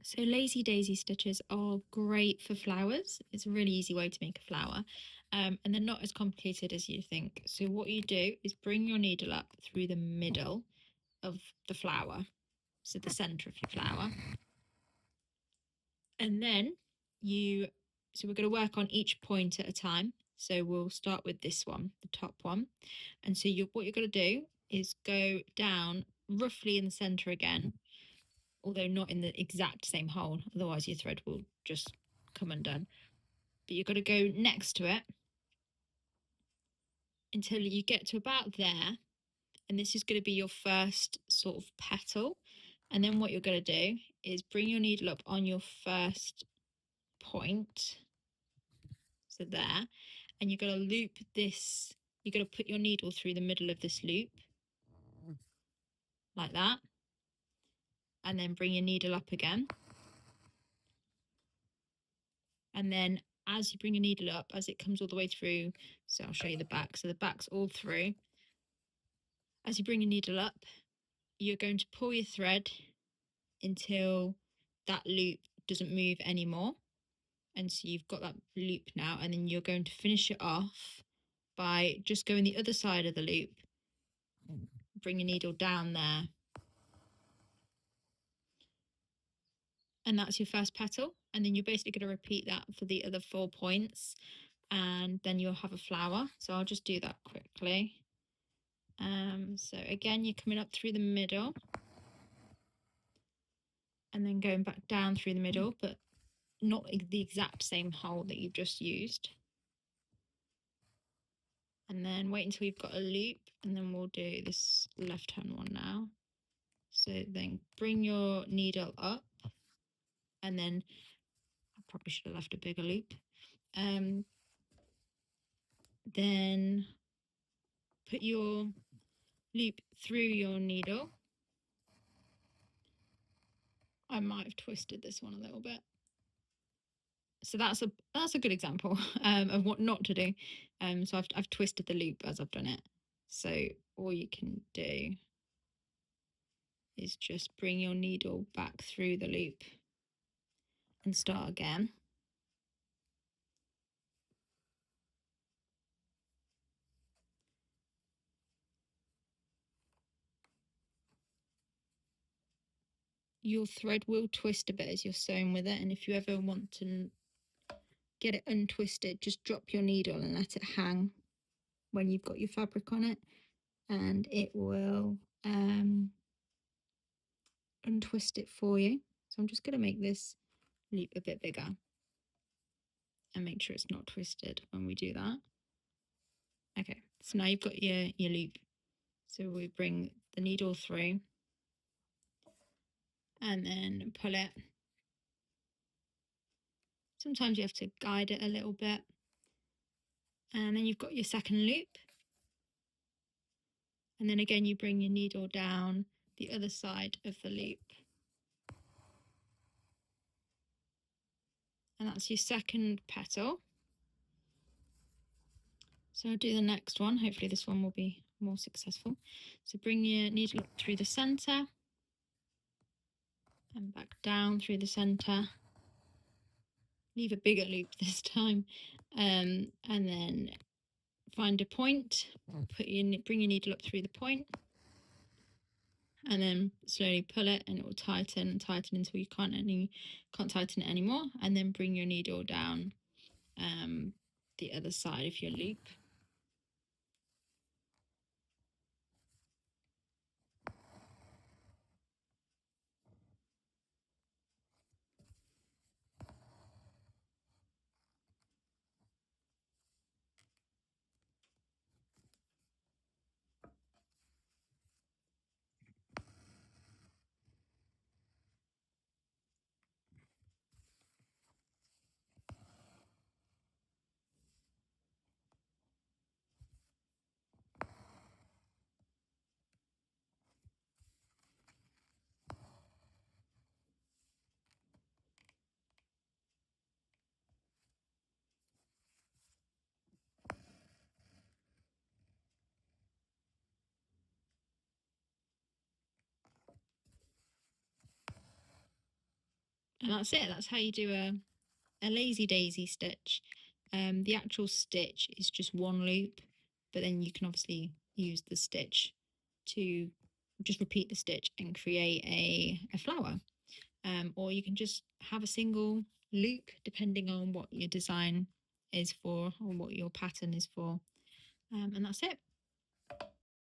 So lazy daisy stitches are great for flowers. It's a really easy way to make a flower, and they're not as complicated as you think. So what you do is bring your needle up through the middle of the flower, so the center of your flower, and then so we're going to work on each point at a time. So we'll start with this one, the top one, and so what you're going to do is go down roughly in the center again, although not in the exact same hole, otherwise your thread will just come undone. But you've got to go next to it until you get to about there, and this is going to be your first sort of petal. And then what you're going to do is bring your needle up on your first point, so there, and you're going to loop this, you're going to put your needle through the middle of this loop like that, and then bring your needle up again. And then as you bring your needle up, as it comes all the way through, so I'll show you the back, so the back's all through. As you bring your needle up, you're going to pull your thread until that loop doesn't move anymore, and so you've got that loop now, and then you're going to finish it off by just going the other side of the loop, bring your needle down there, and that's your first petal. And then you're basically going to repeat that for the other 4 points, and then you'll have a flower. So I'll just do that quickly. So again, you're coming up through the middle and then going back down through the middle, but not the exact same hole that you've just used. And then wait until you've got a loop, and then we'll do this left hand one now. So then bring your needle up, and then I probably should have left a bigger loop. Then put your loop through your needle. I might have twisted this one a little bit. So that's a good example of what not to do. So I've twisted the loop as I've done it. So all you can do is just bring your needle back through the loop and start again. Your thread will twist a bit as you're sewing with it, and if you ever want to get it untwisted, just drop your needle and let it hang when you've got your fabric on it, and it will untwist it for you. So I'm just going to make this loop a bit bigger and make sure it's not twisted when we do that. Okay, so now you've got your loop. So we bring the needle through and then pull it. Sometimes you have to guide it a little bit. And then you've got your second loop. And then again, you bring your needle down the other side of the loop. And that's your second petal. So I'll do the next one. Hopefully this one will be more successful. So bring your needle up through the center and back down through the center. Leave a bigger loop this time, and then find a point, bring your needle up through the point, and then slowly pull it, and it will tighten and tighten until you can't tighten it anymore, and then bring your needle down the other side of your loop. And that's it. That's how you do a lazy daisy stitch. The actual stitch is just one loop, but then you can obviously use the stitch to just repeat the stitch and create a flower. Or you can just have a single loop depending on what your design is for or what your pattern is for. And that's it.